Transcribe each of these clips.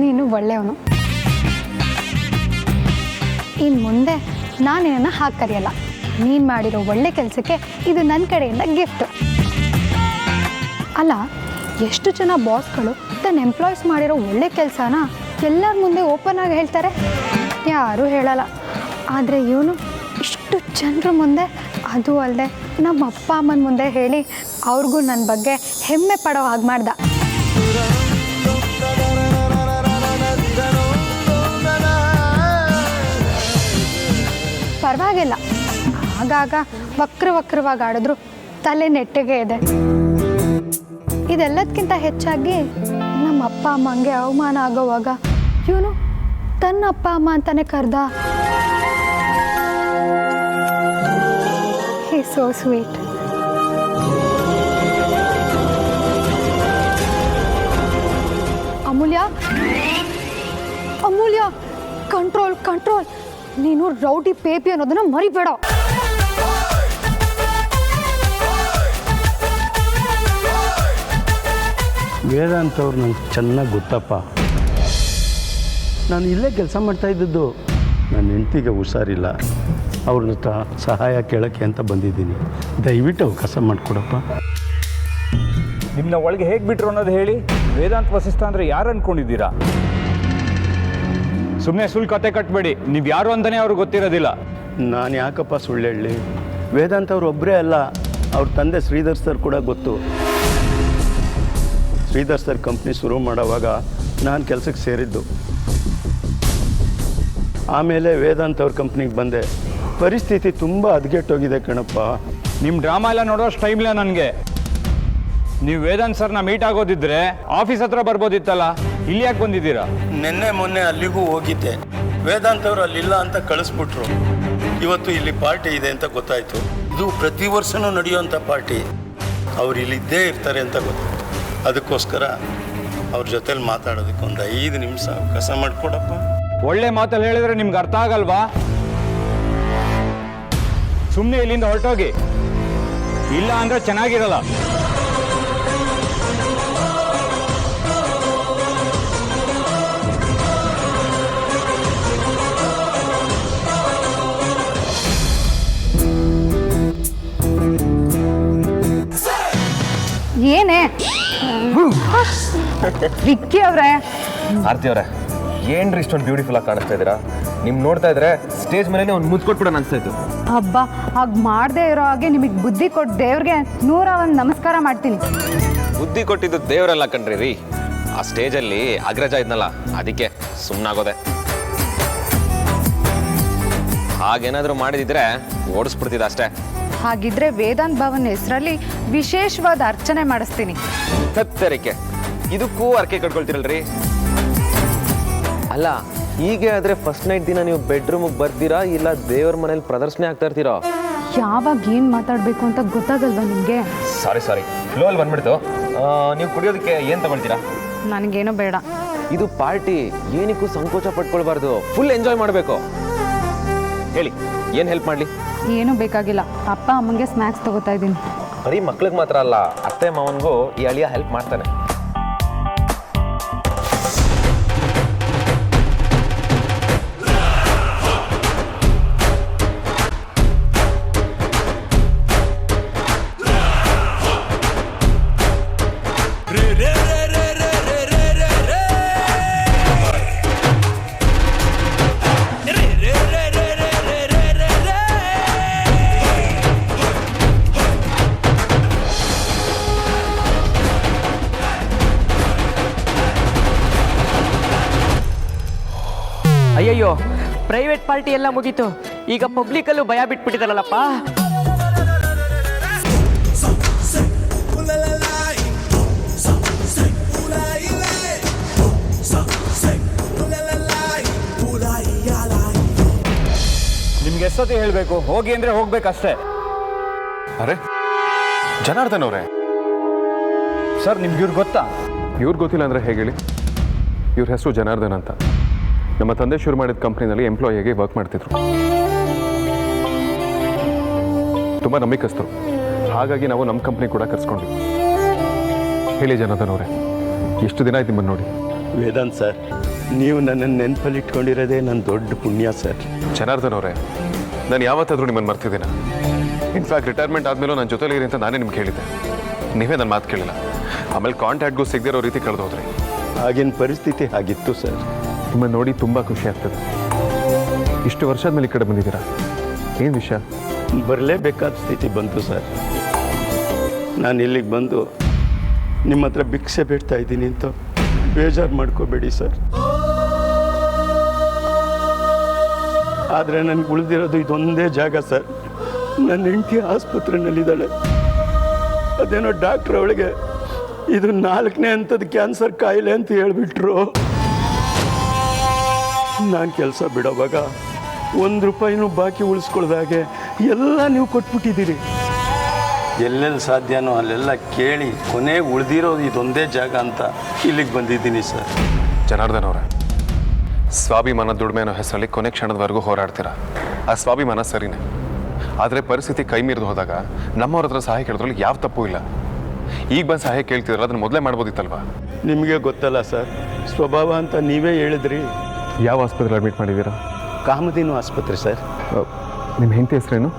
ನೀನು ಒಳ್ಳೆಯವನು. ಇನ್ನು ಮುಂದೆ ನಾನು ನಿನ್ನನ್ನು ಹಾಗೆ ಕರೆಯಲ್ಲ. ನೀನು ಮಾಡಿರೋ ಒಳ್ಳೆ ಕೆಲಸಕ್ಕೆ ಇದು ನನ್ನ ಕಡೆಯಿಂದ ಗಿಫ್ಟ್. ಅಲ್ಲ, ಎಷ್ಟು ಜನ ಬಾಸ್ಗಳು ತನ್ನ ಎಂಪ್ಲಾಯೀಸ್ ಮಾಡಿರೋ ಒಳ್ಳೆ ಕೆಲಸನ ಎಲ್ಲರ ಮುಂದೆ ಓಪನ್ ಆಗಿ ಹೇಳ್ತಾರೆ, ಯಾರೂ ಹೇಳಲ್ಲ. ಆದರೆ ಇವನು ಇಷ್ಟು ಜನರ ಮುಂದೆ, ಅದು ಅಲ್ಲದೆ ನಮ್ಮ ಅಪ್ಪ ಅಮ್ಮನ ಮುಂದೆ ಹೇಳಿ ಅವ್ರಿಗೂ ನನ್ನ ಬಗ್ಗೆ ಹೆಮ್ಮೆ ಪಡೋ ಹಾಗೆ ಮಾಡ್ದ. ಪರವಾಗಿಲ್ಲ, ಆಗಾಗ ವಕ್ರವಾಗಿ ಆಡಿದ್ರು ತಲೆ ನೆಟ್ಟಿಗೆ ಇದೆ. ಇದೆಲ್ಲದಕ್ಕಿಂತ ಹೆಚ್ಚಾಗಿ ನಮ್ಮ ಅಪ್ಪ ಅಮ್ಮಂಗೆ ಅವಮಾನ ಆಗೋವಾಗ ಇವನು ತನ್ನ ಅಪ್ಪ ಅಮ್ಮ ಅಂತಾನೆ ಕರೆದ. ಹಿ ಸೋ ಸ್ವೀಟ್. ಅಮೂಲ್ಯ, ಅಮೂಲ್ಯ, ಕಂಟ್ರೋಲ್ ಕಂಟ್ರೋಲ್. ನೀನು ರೌಡಿ ಪೇಪಿ ಅನ್ನೋದನ್ನ ಮರಿಬೇಡ. ವೇದಾಂತ್ ಅವ್ರು ನಂಗೆ ಚೆನ್ನಾಗಿ ಗೊತ್ತಪ್ಪ. ನಾನು ಇಲ್ಲೇ ಕೆಲಸ ಮಾಡ್ತಾಯಿದ್ದದ್ದು. ನನ್ನ ಹೆಂಡತಿಗೆ ಹುಷಾರಿಲ್ಲ, ಅವ್ರನ್ನ ಸಹಾಯ ಕೇಳೋಕ್ಕೆ ಅಂತ ಬಂದಿದ್ದೀನಿ. ದಯವಿಟ್ಟು ಅವಕಾಶ ಮಾಡಿಕೊಡಪ್ಪ. ನಿಮ್ಮನ್ನ ಒಳಗೆ ಹೇಗೆ ಬಿಟ್ರು ಅನ್ನೋದು ಹೇಳಿ. ವೇದಾಂತ್ ವಸಿಷ್ಠ ಅಂದರೆ ಯಾರು ಅಂದ್ಕೊಂಡಿದ್ದೀರಾ? ಸುಮ್ಮನೆ ಸುಳ್ಳು ಕತೆ ಕಟ್ಟಬೇಡಿ. ನೀವು ಯಾರು ಅಂತಲೇ ಅವ್ರಿಗೆ ಗೊತ್ತಿರೋದಿಲ್ಲ. ನಾನು ಯಾಕಪ್ಪ ಸುಳ್ಳು ಹೇಳಿ? ವೇದಾಂತ್ ಅವ್ರು ಒಬ್ಬರೇ ಅಲ್ಲ, ಅವ್ರ ತಂದೆ ಶ್ರೀಧರ್ ಸರ್ ಕೂಡ ಗೊತ್ತು. ಶ್ರೀಧರ್ ಸರ್ ಕಂಪ್ನಿ ಶುರು ಮಾಡೋವಾಗ ನಾನು ಕೆಲಸಕ್ಕೆ ಸೇರಿದ್ದು. ಆಮೇಲೆ ವೇದಾಂತ್ ಅವ್ರ ಕಂಪ್ನಿಗೆ ಬಂದೆ. ಪರಿಸ್ಥಿತಿ ತುಂಬ ಹದಗೆಟ್ಟೋಗಿದೆ ಕಣಪ್ಪ. ನಿಮ್ಮ ಡ್ರಾಮಾ ಎಲ್ಲ ನೋಡೋಷ್ಟು ಟೈಮ್ ಇಲ್ಲ ನನಗೆ. ನೀವು ವೇದಾಂತ್ ಸರ್ನ ಮೀಟ್ ಆಗೋದಿದ್ರೆ ಆಫೀಸ್ ಹತ್ರ ಬರ್ಬೋದಿತ್ತಲ್ಲ, ಇಲ್ಲಿ ಯಾಕೆ ಬಂದಿದ್ದೀರಾ? ನಿನ್ನೆ ಮೊನ್ನೆ ಅಲ್ಲಿಗೂ ಹೋಗಿದ್ದೆ. ವೇದಾಂತ್ ಅವರು ಅಲ್ಲಿಲ್ಲ ಅಂತ ಕಳಿಸ್ಬಿಟ್ರು. ಇವತ್ತು ಇಲ್ಲಿ ಪಾರ್ಟಿ ಇದೆ ಅಂತ ಗೊತ್ತಾಯಿತು. ಇದು ಪ್ರತಿ ವರ್ಷವೂ ನಡೆಯುವಂಥ ಪಾರ್ಟಿ. ಅವ್ರು ಇಲ್ಲಿದ್ದೇ ಇರ್ತಾರೆ ಅಂತ ಗೊತ್ತು. ಅದಕ್ಕೋಸ್ಕರ ಅವ್ರ ಜೊತೆಲಿ ಮಾತಾಡೋದಕ್ಕೆ ಒಂದು 5 ನಿಮಿಷ ಅವಕಾಶ ಮಾಡಿಕೊಡಪ್ಪ. ಒಳ್ಳೆ ಮಾತಲ್ಲಿ ಹೇಳಿದ್ರೆ ನಿಮ್ಗೆ ಅರ್ಥ ಆಗಲ್ವಾ? ಸುಮ್ಮನೆ ಇಲ್ಲಿಂದ ಹೊರಟೋಗಿ, ಇಲ್ಲ ಅಂದ್ರೆ ಚೆನ್ನಾಗಿರಲ್ಲ. ಏನೇ ವಿಕ್ಕಿ ಅವರೇ, ಆರ್ತಿ ಅವರೇ, ಏನ್ರಿ ಇಷ್ಟೊಂದು ಬ್ಯೂಟಿಫುಲ್ ಆಗಿ ಕಾಣಿಸ್ತಾ ಇದ್ದೀರಾ? ನಿಮ್ ನೋಡ್ತಾ ಇದ್ರೆ ಸ್ಟೇಜ್ ಮೇಲೆ ಒಂದು ಮುದ್ದು ಕೊಟ್ಬಿಡೋಣ ಅನ್ಸ್ತಾ ಇತ್ತು. ಹಬ್ಬ ಹಾಗೆ ಮಾಡದೆ ಇರೋ ಹಾಗೆ ನಿಮಗೆ ಬುದ್ಧಿ ಕೊಟ್ಟು ದೇವ್ರಿಗೆ 101 ನಮಸ್ಕಾರ ಮಾಡ್ತೀನಿ. ಬುದ್ಧಿ ಕೊಟ್ಟಿದ್ದು ದೇವರೆಲ್ಲ ಕಣ್ರಿ ರೀ. ಆ ಸ್ಟೇಜಲ್ಲಿ ಅಗ್ರಜ ಇದ್ನಲ್ಲ, ಅದಕ್ಕೆ ಸುಮ್ಮನಾಗೋದೆ. ಹಾಗೇನಾದರೂ ಮಾಡಿದಿದ್ರೆ ಓಡಿಸ್ಬಿಡ್ತಿದ್ದ ಅಷ್ಟೇ. ಹಾಗಿದ್ರೆ ವೇದಾಂತ್ ಭವನ್ ಹೆಸರಲ್ಲಿ ವಿಶೇಷವಾದ ಅರ್ಚನೆ ಮಾಡಿಸ್ತೀನಿ. ಕತ್ತರಿಕೆ ಇದಕ್ಕೂ ಅರ್ಕೆ ಕಟ್ಕೊಳ್ತಿರಲ್ರಿ. ಅಲ್ಲ, ಹೀಗೆ ಆದ್ರೆ ಫಸ್ಟ್ ನೈಟ್ ದಿನ ನೀವು ಬೆಡ್ರೂಮಿಗೆ ಬರ್ತೀರಾ, ಇಲ್ಲ ದೇವ್ರ ಮನೇಲಿ ಪ್ರದರ್ಶನ ಆಗ್ತಾ ಇರ್ತೀರಾ? ಯಾವಾಗ ಏನು ಮಾತಾಡಬೇಕು ಅಂತ ಗೊತ್ತಾಗಲ್ವಾ ನಿಮಗೆ? ಸಾರಿ ಫ್ಲೋ ಅಲ್ಲಿ ಬಂದ್ಬಿಡ್ತು. ನೀವು ಕುಡಿಯೋದಕ್ಕೆ ಏನು ತಗೊಳ್ತೀರಾ? ನನಗೇನೋ ಬೇಡ. ಇದು ಪಾರ್ಟಿ, ಏನಕ್ಕೂ ಸಂಕೋಚ ಪಟ್ಕೊಳ್ಬಾರ್ದು. ಫುಲ್ ಎಂಜಾಯ್ ಮಾಡಬೇಕು. ಹೇಳಿ, ಏನು ಹೆಲ್ಪ್ ಮಾಡಲಿ? ಏನೂ ಬೇಕಾಗಿಲ್ಲ. ಅಪ್ಪ ಅಮ್ಮಂಗೆ ಸ್ನ್ಯಾಕ್ಸ್ ತಗೋತಾ ಇದ್ದೀನಿ. ಬರೀ ಮಕ್ಳಿಗೆ ಮಾತ್ರ ಅಲ್ಲ, ಅತ್ತೆ ಮಾವನಿಗೂ ಈ ಅಳಿಯ ಹೆಲ್ಪ್ ಮಾಡ್ತಾನೆ. ಅಯ್ಯಯ್ಯೋ, ಪ್ರೈವೇಟ್ ಪಾರ್ಟಿ ಎಲ್ಲ ಮುಗೀತು. ಈಗ ಪಬ್ಲಿಕಲ್ಲೂ ಭಯ ಬಿಟ್ಬಿಟ್ಟಿದಾರಲ್ಲಪ್ಪ. ನಿಮ್ಗೆ ಎಷ್ಟೊತ್ತಿ ಹೇಳಬೇಕು? ಹೋಗಿ ಅಂದ್ರೆ ಹೋಗ್ಬೇಕಷ್ಟೇ. ಅರೆ ಜನಾರ್ದನ್ ಅವರೇ, ಸರ್ ನಿಮ್ಗೆ ಇವ್ರು ಗೊತ್ತಾ? ಇವ್ರು ಗೊತ್ತಿಲ್ಲ ಅಂದರೆ ಹೇಗೆ ಹೇಳಿ? ಇವ್ರ ಹೆಸರು ಜನಾರ್ದನ್ ಅಂತ. ನಮ್ಮ ತಂದೆ ಶುರು ಮಾಡಿದ ಕಂಪ್ನಿನಲ್ಲಿ ಎಂಪ್ಲಾಯಿಯಾಗಿ ವರ್ಕ್ ಮಾಡ್ತಿದ್ರು. ತುಂಬ ನಂಬಿಕಸ್ತರು. ಹಾಗಾಗಿ ನಾವು ನಮ್ಮ ಕಂಪ್ನಿ ಕೂಡ ಕರ್ಸ್ಕೊಂಡ್ವಿ. ಹೇಳಿ ಜನಾರ್ದನ್ ಅವರೇ, ಎಷ್ಟು ದಿನ ಆಯ್ತು ನಿಮ್ಮನ್ನು ನೋಡಿ? ವೇದಾಂತ್ ಸರ್, ನೀವು ನನ್ನನ್ನು ನೆನಪಲ್ಲಿ ಇಟ್ಕೊಂಡಿರೋದೇ ನನ್ನ ದೊಡ್ಡ ಪುಣ್ಯ ಸರ್. ಜನಾರ್ದನ್ ಅವರೇ, ನಾನು ಯಾವತ್ತಾದರೂ ನಿಮ್ಮನ್ನು ಮರ್ತಿದ್ದೀನ? ಇನ್ಫ್ಯಾಕ್ಟ್ ರಿಟೈರ್ಮೆಂಟ್ ಆದಮೇಲೂ ನನ್ನ ಜೊತೆಲಿ ಇರಿ ಅಂತ ನಾನೇ ನಿಮ್ಗೆ ಹೇಳಿದ್ದೆ. ನೀವೇ ನನ್ನ ಮಾತು ಕೇಳಿಲ್ಲ. ಆಮೇಲೆ ಕಾಂಟ್ಯಾಕ್ಟ್ಗೂ ಸಿಗದಿರೋ ರೀತಿ ಕಳೆದು ಹೋದ್ರಿ. ಆಗಿನ ಪರಿಸ್ಥಿತಿ ಆಗಿತ್ತು ಸರ್. ನಿಮ್ಮನ್ನು ನೋಡಿ ತುಂಬ ಖುಷಿ ಆಗ್ತದೆ. ಇಷ್ಟು ವರ್ಷದ ಮೇಲೆ ಈ ಕಡೆ ಬಂದಿದ್ದೀರಾ, ಏನು ವಿಷಯ? ಬರಲೇಬೇಕಾದ ಸ್ಥಿತಿ ಬಂತು ಸರ್. ನಾನು ಇಲ್ಲಿಗೆ ಬಂದು ನಿಮ್ಮ ಹತ್ರ ಭಿಕ್ಷೆ ಬೇಡ್ತಾ ಇದ್ದೀನಿ ಅಂತ ಬೇಜಾರು ಮಾಡ್ಕೋಬೇಡಿ ಸರ್. ಆದರೆ ನನಗೆ ಉಳಿದಿರೋದು ಇದೊಂದೇ ಜಾಗ ಸರ್. ನನ್ನ ಹೆಂಡತಿ ಆಸ್ಪತ್ರೆಯಲ್ಲಿದ್ದಾಳೆ. ಅದೇನೋ ಡಾಕ್ಟ್ರ್ ಅವಳಿಗೆ ಇದು 4ನೇ ಹಂತದ ಕ್ಯಾನ್ಸರ್ ಕಾಯಿಲೆ ಅಂತ ಹೇಳಿಬಿಟ್ರು. ನಾನು ಕೆಲಸ ಬಿಡೋವಾಗ 1 ರೂಪಾಯಿನೂ ಬಾಕಿ ಉಳಿಸ್ಕೊಳ್ದಾಗೆ ಎಲ್ಲ ನೀವು ಕೊಟ್ಬಿಟ್ಟಿದ್ದೀರಿ. ಎಲ್ಲೆಲ್ಲಿ ಸಾಧ್ಯನೋ ಅಲ್ಲೆಲ್ಲ ಕೇಳಿ ಕೊನೆಗೆ ಉಳಿದಿರೋದು ಇದೊಂದೇ ಜಾಗ ಅಂತ ಇಲ್ಲಿಗೆ ಬಂದಿದ್ದೀನಿ ಸರ್. ಜನಾರ್ದನ್ ಅವರೇ, ಸ್ವಾಭಿಮಾನ ದುಡಿಮೆ ಅನ್ನೋ ಹೆಸರಲ್ಲಿ ಕೊನೆ ಕ್ಷಣದವರೆಗೂ ಹೋರಾಡ್ತೀರಾ. ಆ ಸ್ವಾಭಿಮಾನ ಸರಿನೇ, ಆದರೆ ಪರಿಸ್ಥಿತಿ ಕೈ ಮೀರಿದು ಹೋದಾಗ ನಮ್ಮವ್ರ ಹತ್ರ ಸಹಾಯ ಕೇಳಿದ್ರಲ್ಲಿ ಯಾವ ತಪ್ಪು ಇಲ್ಲ. ಈಗ ಬಂದು ಸಹಾಯ ಕೇಳ್ತಿದ್ರೆ ಅದನ್ನು ಮೊದಲೇ ಮಾಡ್ಬೋದಿತ್ತಲ್ವಾ? ನಿಮಗೆ ಗೊತ್ತಲ್ಲ ಸರ್, ಸ್ವಭಾವ ಅಂತ ನೀವೇ ಹೇಳಿದ್ರಿ. ಯಾವ ಆಸ್ಪತ್ರೆ ಅಡ್ಮಿಟ್ ಮಾಡಿದ್ದೀರಾ? ಕಾಮಧೇನು ಆಸ್ಪತ್ರೆ ಸರ್. ನಿಮ್ಮ ಹೆಂಡತಿ ಹೆಸರೇನು?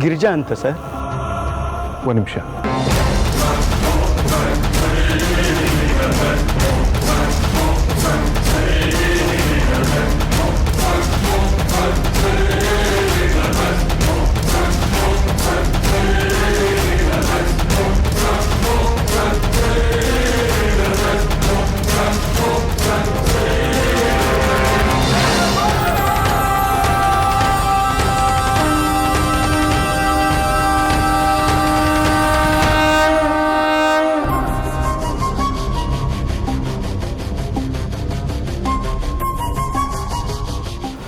ಗಿರಿಜಾ ಅಂತ ಸರ್. ಒಂದು ನಿಮಿಷ.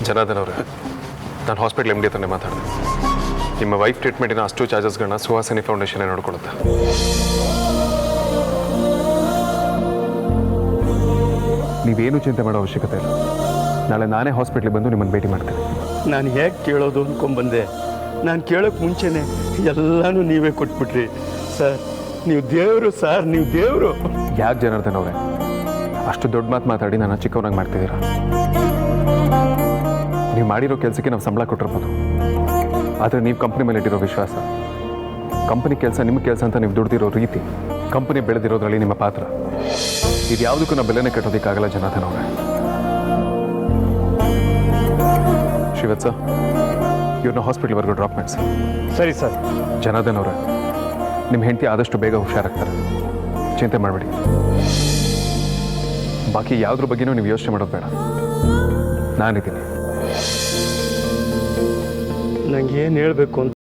ಜನಾರ್ದನ್ ಅವರೇ, ನಾನು ಹಾಸ್ಪಿಟ್ಲ್ MD ಹತ್ರನೇ ಮಾತಾಡಿದೆ. ನಿಮ್ಮ ವೈಫ್ ಟ್ರೀಟ್ಮೆಂಟಿನ ಅಷ್ಟು ಚಾರ್ಜಸ್ಗಳನ್ನ ಸುಹಾಸಿನಿ ಫೌಂಡೇಶನ್ ನೋಡ್ಕೊಳ್ಳುತ್ತೆ. ನೀವೇನು ಚಿಂತೆ ಮಾಡೋ ಅವಶ್ಯಕತೆ ಇಲ್ಲ. ನಾಳೆ ನಾನೇ ಹಾಸ್ಪಿಟ್ಲಿಗೆ ಬಂದು ನಿಮ್ಮನ್ನು ಭೇಟಿ ಮಾಡ್ತೇನೆ. ನಾನು ಹೇಗೆ ಕೇಳೋದು ಅಂದ್ಕೊಂಡ್ಬಂದೆ. ನಾನು ಕೇಳೋಕ್ಕೆ ಮುಂಚೆನೇ ಎಲ್ಲನೂ ನೀವೇ ಕೊಟ್ಬಿಟ್ರಿ ಸರ್. ನೀವು ದೇವರು ಸರ್, ನೀವು ದೇವರು. ಯಾಕೆ ಜನಾರ್ದನ್ ಅವರೇ ಅಷ್ಟು ದೊಡ್ಡ ಮಾತು ಮಾತಾಡಿ ನನ್ನ ಚಿಕ್ಕವನಾಗಿ ಮಾಡ್ತಿದ್ದೀರಾ? ನೀವು ಮಾಡಿರೋ ಕೆಲಸಕ್ಕೆ ನಾವು ಸಂಬಳ ಕೊಟ್ಟಿರ್ಬೋದು, ಆದರೆ ನೀವು ಕಂಪ್ನಿ ಮೇಲೆ ಇಟ್ಟಿರೋ ವಿಶ್ವಾಸ, ಕಂಪನಿ ಕೆಲಸ ನಿಮ್ಮ ಕೆಲಸ ಅಂತ ನೀವು ದುಡ್ದಿರೋ ರೀತಿ, ಕಂಪನಿ ಬೆಳೆದಿರೋದ್ರಲ್ಲಿ ನಿಮ್ಮ ಪಾತ್ರ, ಇದು ಯಾವುದಕ್ಕೂ ನಾವು ಬೆಲೆನೇ ಕಟ್ಟೋದಕ್ಕಾಗಲ್ಲ ಜನಾರ್ದನ್ ಅವರೇ. ಶಿವತ್ ಸರ್, ಇವ್ರನ್ನ ಹಾಸ್ಪಿಟ್ಲ್ವರೆಗೂ ಡ್ರಾಪ್ ಮಾಡಿ ಸರ್. ಸರಿ ಸರ್. ಜನಾರ್ದನ್ ಅವರೇ, ನಿಮ್ಮ ಹೆಂಡತಿ ಆದಷ್ಟು ಬೇಗ ಹುಷಾರಾಗ್ತಾರೆ, ಚಿಂತೆ ಮಾಡಬೇಡಿ. ಬಾಕಿ ಯಾವುದ್ರ ಬಗ್ಗೆನೂ ನೀವು ಯೋಚನೆ ಮಾಡೋದು ಬೇಡ, ನಾನಿದ್ದೀನಿ. ನಂಗೆ ಏನು ಹೇಳಬೇಕು ಅಂತ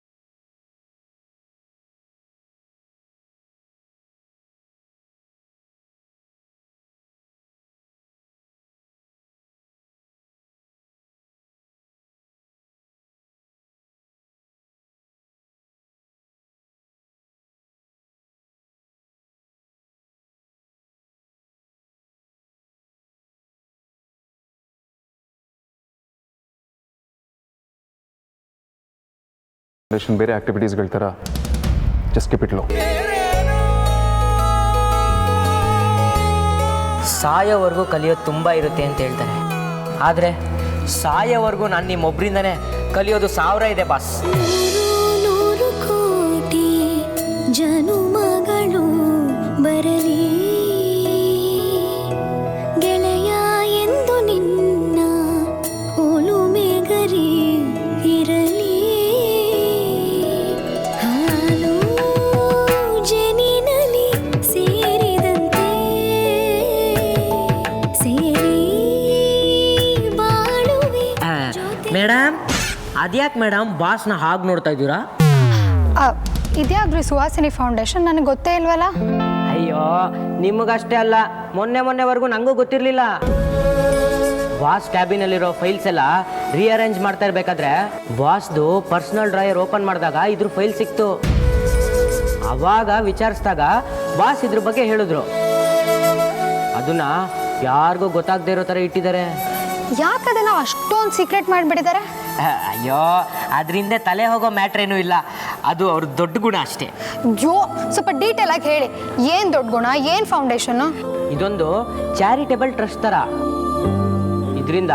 ಬೇರೆ ಆಕ್ಟಿವಿಟೀಸ್ಗಳ ಥರ ಜಸ್ಟ್ ಕೀಪ್ ಇಟ್ ಲೋ. ಸಾಯೋವರೆಗೂ ಕಲಿಯೋದು ತುಂಬ ಇರುತ್ತೆ ಅಂತ ಹೇಳ್ತಾರೆ, ಆದರೆ ಸಾಯೋವರೆಗೂ ನಾನು ನಿಮ್ಮೊಬ್ಬರಿಂದನೇ ಕಲಿಯೋದು 1000 ಇದೆ ಬಾಸ್. 100 ಕೋಟಿ ಜನುಮಗಳು ಬರಲಿ ಗೆಳೆಯ ಎಂದು ನಿನ್ನ ಒಲುಮೆಗರಿ ಇರಲಿ. ಹಾಲು ಜನಿನಲಿ ಸೇರಿದಂತೆ ಸೇರಿ ಬಾಳುವೆ. ಮೇಡಮ್, ಅದ್ಯಾಕೆ ಮೇಡಮ್ ಬಾಸ್ನ ಹಾಗೆ ನೋಡ್ತಾ ಇದ್ದೀರಾ? ಇದ್ಯಾವ್ರಿ ಸುಹಾಸಿನಿ ಫೌಂಡೇಶನ್? ನನಗೆ ಗೊತ್ತೇ ಇಲ್ವಲ್ಲ. ಅಯ್ಯೋ, ನಿಮಗಷ್ಟೇ ಅಲ್ಲ, ಮೊನ್ನೆವರೆಗೂ ನನಗೂ ಗೊತ್ತಿರಲಿಲ್ಲ. ಬಾಸ್ ಕ್ಯಾಬಿನಲ್ಲಿರೋ ಫೈಲ್ಸ್ ಎಲ್ಲ ರೀಅರೇಂಜ್ ಮಾಡ್ತಾ ಇರಬೇಕಾದ್ರೆ ಬಾಸ್ದು ಪರ್ಸನಲ್ ಡ್ರಾಯರ್ ಓಪನ್ ಮಾಡಿದಾಗ ಇದ್ರ ಫೈಲ್ ಸಿಕ್ತು. ಅವಾಗ ವಿಚಾರಿಸಿದಾಗ ಬಾಸ್ ಇದ್ರ ಬಗ್ಗೆ ಹೇಳಿದ್ರು. ಅದನ್ನ ಯಾರಿಗೂ ಗೊತ್ತಾಗದೇ ಇರೋ ಥರ ಇಟ್ಟಿದ್ದಾರೆ. ಯಾಕೆ ಅದನ್ನು ಅಷ್ಟೊಂದು ಸೀಕ್ರೆಟ್ ಮಾಡಿಬಿಟ್ಟಿದ್ದಾರೆ? ಅಯ್ಯೋ, ಅದರಿಂದ ತಲೆ ಹೋಗೋ ಮ್ಯಾಟ್ರೇನೂ ಇಲ್ಲ. ಅದು ಅವ್ರ ದೊಡ್ಡ ಗುಣ ಅಷ್ಟೇ. ಜೋ ಸ್ವಲ್ಪ ಡೀಟೇಲ್ ಆಗಿ ಹೇಳಿ, ಏನು ದೊಡ್ಡ ಗುಣ, ಏನು ಫೌಂಡೇಶನ್ನು? ಇದೊಂದು ಚಾರಿಟೇಬಲ್ ಟ್ರಸ್ಟ್ ಥರ. ಇದರಿಂದ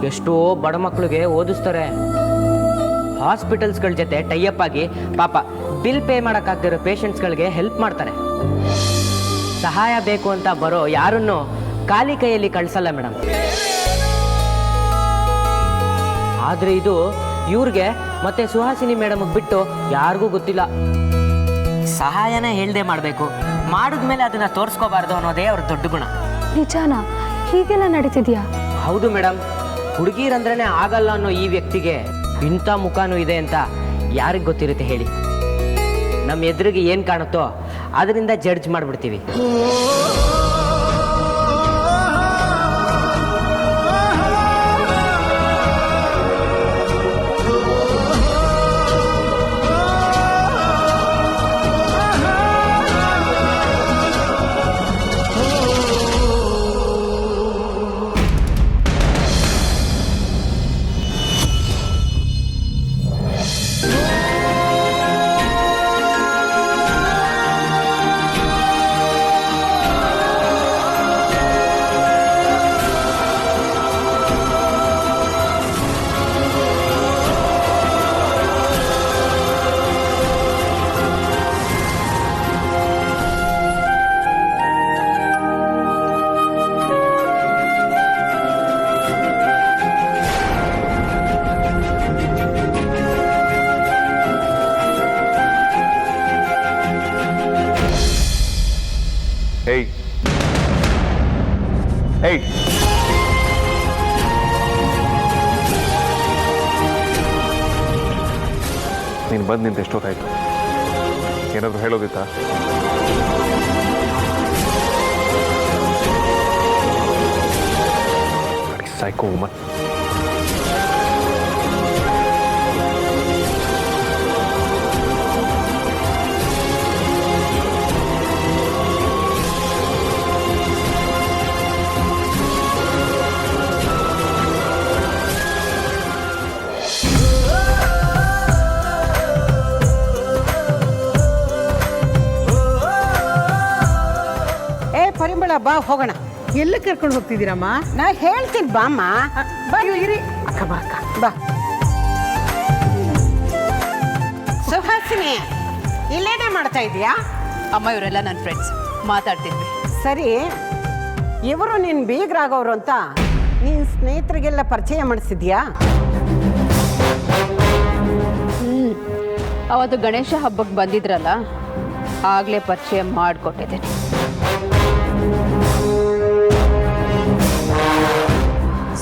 ಎಷ್ಟೋ ಬಡ ಮಕ್ಕಳಿಗೆ ಓದಿಸ್ತಾರೆ. ಹಾಸ್ಪಿಟಲ್ಸ್ಗಳ ಜೊತೆ ಟೈಅಪ್ ಆಗಿ ಪಾಪ ಬಿಲ್ ಪೇ ಮಾಡೋಕ್ಕಾಗ್ತಿರೋ ಪೇಷಂಟ್ಸ್ಗಳಿಗೆ ಹೆಲ್ಪ್ ಮಾಡ್ತಾರೆ. ಸಹಾಯ ಬೇಕು ಅಂತ ಬರೋ ಯಾರನ್ನು ಖಾಲಿ ಕೈಯಲ್ಲಿ ಕಳಿಸಲ್ಲ ಮೇಡಮ್. ಆದರೆ ಇದು ಇವ್ರಿಗೆ ಮತ್ತೆ ಸುಹಾಸಿನಿ ಮೇಡಮ್ಗೆ ಬಿಟ್ಟು ಯಾರಿಗೂ ಗೊತ್ತಿಲ್ಲ. ಸಹಾಯನೇ ಹೇಳ್ದೆ ಮಾಡಬೇಕು, ಮಾಡಿದ್ಮೇಲೆ ಅದನ್ನು ತೋರಿಸ್ಕೋಬಾರ್ದು ಅನ್ನೋದೇ ಅವ್ರ ದೊಡ್ಡ ಗುಣ. ನಿಜಾನಾ? ಹೀಗೆಲ್ಲ ನಡೀತಿದ್ಯಾ? ಹೌದು ಮೇಡಮ್. ಹುಡುಗಿರಂದ್ರೇ ಆಗಲ್ಲ ಅನ್ನೋ ಈ ವ್ಯಕ್ತಿಗೆ ಇಂಥ ಮುಖನೂ ಇದೆ ಅಂತ ಯಾರಿಗೆ ಗೊತ್ತಿರುತ್ತೆ ಹೇಳಿ? ನಮ್ಮ ಎದುರಿಗೆ ಏನು ಕಾಣುತ್ತೋ ಅದರಿಂದ ಜಡ್ಜ್ ಮಾಡಿಬಿಡ್ತೀವಿ. ಏಯ್ ಏಯ್ ನೀನು ಬಂದು ನಿಂತು ಎಷ್ಟೊತ್ತಾಯ್ತು? ಏನಾದರೂ ಹೇಳೋದಿತ್ತಾ? Psycho woman. ಪರಿಮಳ ಬಾ ಹೋಗೋಣ. ಎಲ್ಲ ಕರ್ಕೊಂಡು ಹೋಗ್ತಿದ್ದೀರಮ್ಮ? ನಾ ಹೇಳ್ತೀನಿ ಬಾಮ್ಮ. ಬಾ ಇರಿ ಅಕ್ಕ, ಬಾ ಅಕ್ಕ ಬಾ. ಸುಹಾಸಿನಿ ಇಲ್ಲೇನೇ ಮಾಡ್ತಾ ಇದೀಯಾ? ಅಮ್ಮ ಇವರೆಲ್ಲ ನನ್ನ ಫ್ರೆಂಡ್ಸ್, ಮಾತಾಡ್ತಿದ್ವಿ. ಸರಿ, ಇವರು ನಿನ್ನ ಬೀಗರಾಗೋರು ಅಂತ ನಿನ್ನ ಸ್ನೇಹಿತರಿಗೆಲ್ಲ ಪರಿಚಯ ಮಾಡಿಸಿದ್ಯಾ? ಅವತ್ತು ಗಣೇಶ ಹಬ್ಬಕ್ಕೆ ಬಂದಿದ್ರಲ್ಲ, ಆಗಲೇ ಪರಿಚಯ ಮಾಡಿಕೊಟ್ಟಿದ್ದೀನಿ.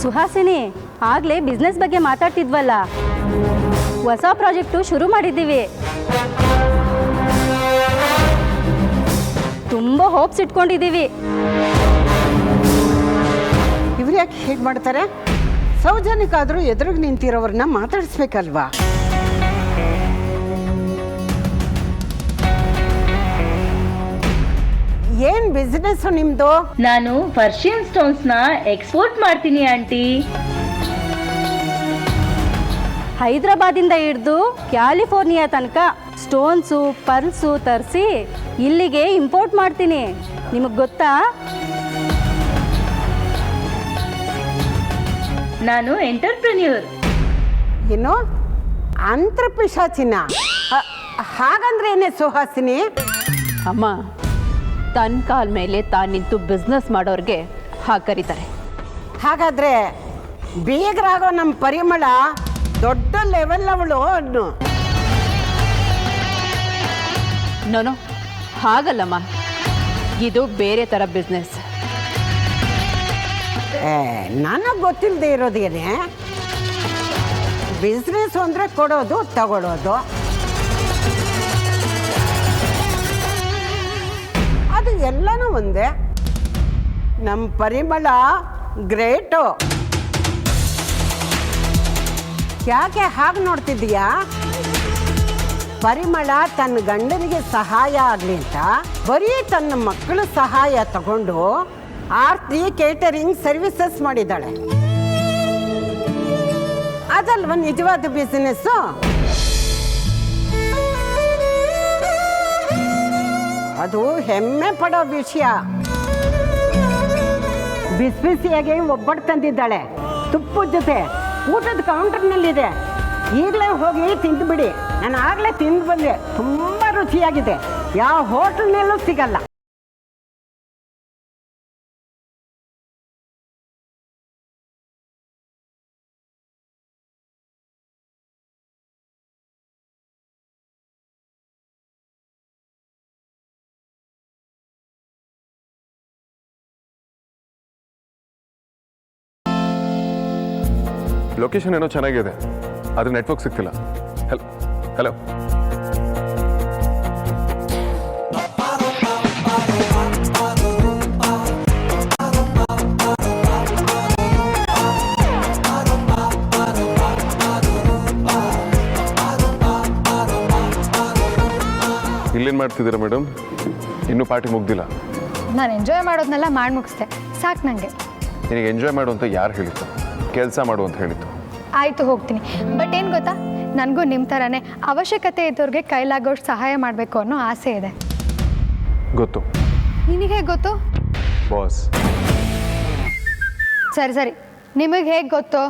ಸುಹಾಸಿನಿ, ಆಗಲೇ ಬಿಸ್ನೆಸ್ ಬಗ್ಗೆ ಮಾತಾಡ್ತಿದ್ವಲ್ಲ, ಹೊಸ ಪ್ರಾಜೆಕ್ಟು ಶುರು ಮಾಡಿದ್ದೀವಿ. ತುಂಬ ಹೋಪ್ಸ್ ಇಟ್ಕೊಂಡಿದ್ದೀವಿ. ಇವ್ರು ಯಾಕೆ ಹೇಗೆ ಮಾಡ್ತಾರೆ? ಸೌಜನ್ಯಕ್ಕಾದರೂ ಎದುರಿಗೆ ನಿಂತಿರೋವ್ರನ್ನ ಮಾತಾಡಿಸ್ಬೇಕಲ್ವಾ? ಏನ್ ಬಿಸ್ನೆಸ್ ನಿಮ್ದು? ನಾನು ಪರ್ಷಿಯನ್ ಸ್ಟೋನ್ಸ್ನ ಎಕ್ಸ್ಪೋರ್ಟ್ ಮಾಡ್ತೀನಿ ಆಂಟಿ. ಹೈದರಾಬಾದಿಂದ ಹಿಡಿದು ಕ್ಯಾಲಿಫೋರ್ನಿಯಾ ತನಕ ಸ್ಟೋನ್ಸು ಪರ್ಲ್ಸು ತರಿಸಿ ಇಲ್ಲಿಗೆ ಇಂಪೋರ್ಟ್ ಮಾಡ್ತೀನಿ. ನಿಮಗೆ ಗೊತ್ತಾ? ನಾನು ಎಂಟರ್ಪ್ರೆನ್ಯೂರ್. ಏನು ಅಂತರ್ಪಿಶಾಚಿನ? ಹಾಗಂದ್ರೆ ಏನೇ ಸುಹಾಸಿನಿ? ಅಮ್ಮ, ತನ್ನ ಕಾಲ ಮೇಲೆ ತಾನು ನಿಂತು ಬಿಸ್ನೆಸ್ ಮಾಡೋರಿಗೆ ಹಾಗೆ ಕರೀತಾರೆ. ಹಾಗಾದ್ರೆ ಬೀಗರಾಗೋ ನಮ್ಮ ಪರಿಮಳ ದೊಡ್ಡ ಲೆವೆಲ್ ಅವಳು. ನೋನೋ, ಹಾಗಲ್ಲಮ್ಮ, ಇದು ಬೇರೆ ಥರ ಬಿಸ್ನೆಸ್. ನನಗೆ ಗೊತ್ತಿಲ್ಲದೆ ಇರೋದೇನೆ. ಬಿಸ್ನೆಸ್ ಅಂದರೆ ಕೊಡೋದು ತಗೊಳ್ಳೋದು, ಅದು ಎಲ್ಲನೂ ಒಂದೇ. ನಮ್ಮ ಪರಿಮಳ ಗ್ರೇಟು. ಯಾಕೆ ಹಾಗೆ ನೋಡ್ತಿದ್ದೀಯಾ? ಪರಿಮಳ ತನ್ನ ಗಂಡನಿಗೆ ಸಹಾಯ ಆಗಲಿ ಅಂತ ಬರೀ ತನ್ನ ಮಕ್ಕಳ ಸಹಾಯ ತಗೊಂಡು ಆರ್ತಿ ಕೇಟರಿಂಗ್ ಸರ್ವಿಸಸ್ ಮಾಡಿದ್ದಾಳೆ. ಅದಲ್ವ ನಿಜವಾದ ಬಿಸಿನೆಸ್ಸು? ಅದು ಹೆಮ್ಮೆ ಪಡೋ ವಿಷಯ. ಬಿಸಿ ಬಿಸಿಯಾಗಿ ಒಬ್ಬಟ್ಟು ತಂದಿದ್ದಾಳೆ ತುಪ್ಪದ ಜೊತೆ. ಊಟದ ಕೌಂಟರ್ನಲ್ಲಿದೆ, ಈಗಲೇ ಹೋಗಿ ತಿಂದುಬಿಡಿ. ನಾನು ಆಗಲೇ ತಿಂದು ಬಂದೆ, ತುಂಬ ರುಚಿಯಾಗಿದೆ, ಯಾವ ಹೋಟೆಲ್ನಲ್ಲೂ ಸಿಗಲ್ಲ. ಲೊಕೇಶನ್ ಏನೋ ಚೆನ್ನಾಗಿದೆ, ಆದರೆ ನೆಟ್ವರ್ಕ್ ಸಿಗ್ತಿಲ್ಲ. ಹಲೋ ಇಲ್ಲೇನು ಮಾಡ್ತಿದ್ದೀರಾ ಮೇಡಮ್? ಇನ್ನೂ ಪಾರ್ಟಿ ಮುಗ್ದಿಲ್ಲ. ನಾನು ಎಂಜಾಯ್ ಮಾಡೋದನ್ನೆಲ್ಲ ಮಾಡಿ ಮುಗಿಸ್ದೆ, ಸಾಕು ನನಗೆ. ನಿನಗೆ ಎಂಜಾಯ್ ಮಾಡು ಅಂತ ಯಾರು ಹೇಳಿತ್ತು? ಕೆಲಸ ಮಾಡು ಅಂತ ಹೇಳಿತ್ತು. ಆಯಿತು, ಹೋಗ್ತೀನಿ. ಬಟ್ ಏನು ಗೊತ್ತಾ, ನನಗೂ ನಿಮ್ಮ ಥರನೇ ಅವಶ್ಯಕತೆ ಇದ್ದವ್ರಿಗೆ ಕೈಲಾಗೋಷ್ಟು ಸಹಾಯ ಮಾಡಬೇಕು ಅನ್ನೋ ಆಸೆ ಇದೆ. ಗೊತ್ತು. ನಿನಗೆ ಹೇಗೆ ಗೊತ್ತು? ಬಾಸ್. ಸರಿ ಸರಿ, ನಿಮಗೆ ಹೇಗೆ ಗೊತ್ತು?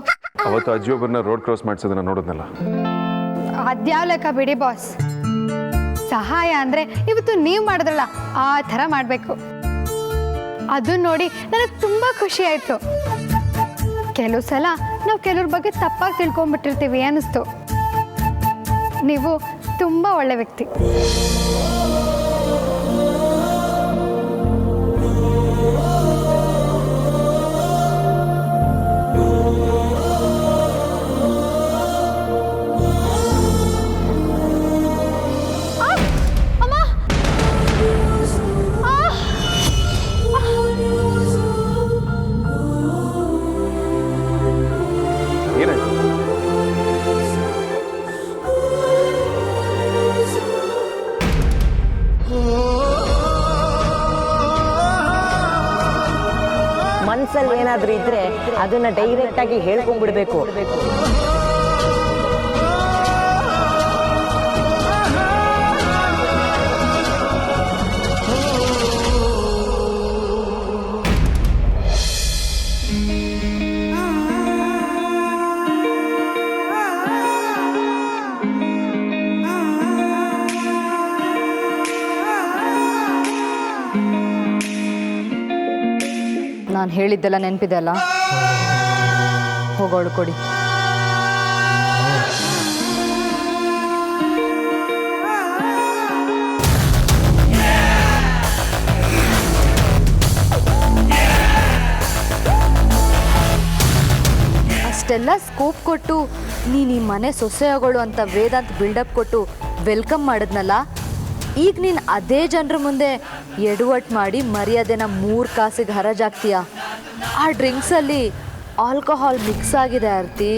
ಅವತ್ತು ಅಜ್ಜಿಯೊಬ್ಬರನ್ನ ರೋಡ್ ಕ್ರಾಸ್ ಮಾಡಿಸೋದನ್ನ ನೋಡಿದ್ನಲ್ಲ. ಅದ್ಯಾವ ಲೆಕ್ಕ ಬಿಡಿ ಬಾಸ್. ಸಹಾಯ ಅಂದರೆ ಇವತ್ತು ನೀವು ಮಾಡಿದ್ರಲ್ಲ ಆ ಥರ ಮಾಡಬೇಕು. ಅದನ್ನ ನೋಡಿ ನನಗೆ ತುಂಬ ಖುಷಿ ಆಯಿತು. ಕೆಲವು ಸಲ ನಾವು ಕೆಲವ್ರ ಬಗ್ಗೆ ತಪ್ಪಾಗಿ ತಿಳ್ಕೊಂಡ್ಬಿಟ್ಟಿರ್ತೀವಿ ಅನ್ನಿಸ್ತು. ನೀವು ತುಂಬ ಒಳ್ಳೆ ವ್ಯಕ್ತಿ. ಏನಾಯ್ತು? ಮನ್ಸಲ್ಲಿ ಏನಾದರೂ ಇದ್ರೆ ಅದನ್ನ ಡೈರೆಕ್ಟ್ ಆಗಿ ಹೇಳ್ಕೊಂಡ್ಬಿಡ್ಬೇಕು. ನಾನು ಹೇಳಿದ್ದೆಲ್ಲ ನೆನಪಿದೆ ಅಲ್ಲ? ಹೋಗೋಳು ಕೊಡಿ. ಅಷ್ಟೆಲ್ಲ ಸ್ಕೋಪ್ ಕೊಟ್ಟು ನೀನು ಈ ಮನೆ ಸೊಸೆಗಳು ಅಂತ ವೇದಾಂತ್ ಬಿಲ್ಡಪ್ ಕೊಟ್ಟು ವೆಲ್ಕಮ್ ಮಾಡಿದ್ನಲ್ಲ, ಈಗ ನೀನು ಅದೇ ಜನರ ಮುಂದೆ ಎಡವಟ್ಟು ಮಾಡಿ ಮರ್ಯಾದೆನ 3 ಕಾಸಿಗೆ ಹರಾಜಾಗ್ತೀಯ. ಆ ಡ್ರಿಂಕ್ಸಲ್ಲಿ ಆಲ್ಕೋಹಾಲ್ ಮಿಕ್ಸ್ ಆಗಿದೆ ಆರ್ತಿ.